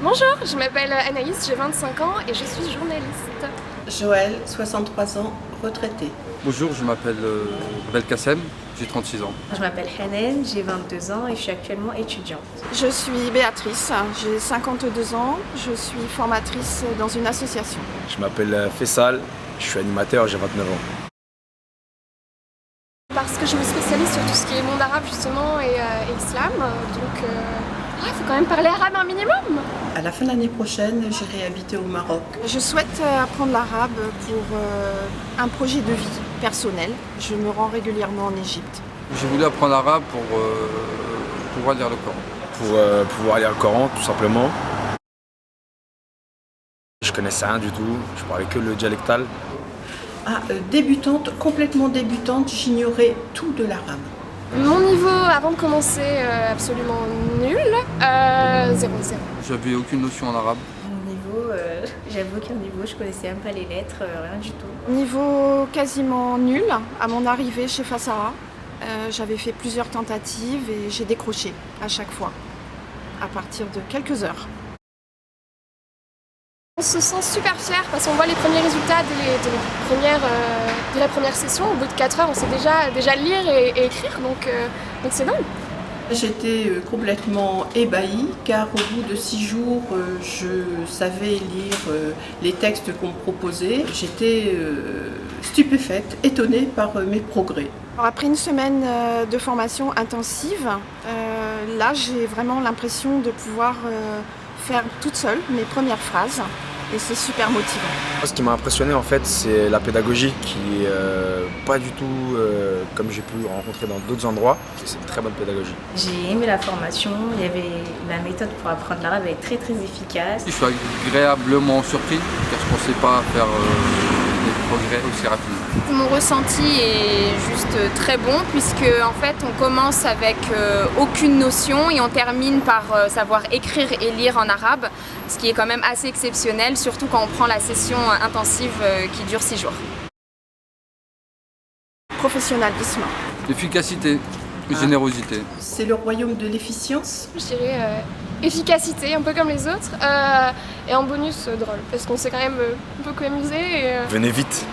Bonjour, je m'appelle Anaïs, j'ai 25 ans et je suis journaliste. Joël, 63 ans, retraité. Bonjour, je m'appelle Belkacem, j'ai 36 ans. Je m'appelle Hanen, j'ai 22 ans et je suis actuellement étudiante. Je suis Béatrice, j'ai 52 ans, je suis formatrice dans une association. Je m'appelle Fessal, je suis animateur, j'ai 29 ans. Parce que je me spécialise sur tout ce qui est monde arabe justement et islam, donc il faut quand même parler arabe un minimum. À la fin de l'année prochaine, j'irai habiter au Maroc. Je souhaite apprendre l'arabe pour un projet de vie personnel. Je me rends régulièrement en Égypte. J'ai voulu apprendre l'arabe pour pouvoir lire le Coran. Pour pouvoir lire le Coran, tout simplement. Je connaissais rien du tout, je parlais que le dialectal. Débutante, complètement débutante, j'ignorais tout de l'arabe. Mon niveau avant de commencer, absolument nul, 0,0. J'avais aucune notion en arabe. Mon niveau, j'avais aucun niveau, je connaissais même pas les lettres, rien du tout. Niveau quasiment nul, à mon arrivée chez Fassara, j'avais fait plusieurs tentatives et j'ai décroché à chaque fois, à partir de quelques heures. On se sent super fiers parce qu'on voit les premiers résultats de la première session. Au bout de 4 heures, on sait déjà lire et écrire, donc c'est dingue. J'étais complètement ébahie car au bout de 6 jours, je savais lire les textes qu'on me proposait. J'étais stupéfaite, étonnée par mes progrès. Alors, après une semaine de formation intensive, là j'ai vraiment l'impression de pouvoir faire toute seule mes premières phrases. Et c'est super motivant. Ce qui m'a impressionné en fait, c'est la pédagogie qui est pas du tout comme j'ai pu rencontrer dans d'autres endroits. C'est une très bonne pédagogie. J'ai aimé la formation, il y avait la méthode pour apprendre l'arabe est très efficace. Je suis agréablement surpris car je ne pensais pas faire des progrès aussi rapidement. Mon ressenti est juste très bon puisque en fait on commence avec aucune notion et on termine par savoir écrire et lire en arabe, ce qui est quand même assez exceptionnel, surtout quand on prend la session intensive qui dure 6 jours. Professionnalisme. Efficacité, générosité. C'est le royaume de l'efficience. Je dirais efficacité, un peu comme les autres, et en bonus drôle, parce qu'on s'est quand même beaucoup amusé. Venez vite.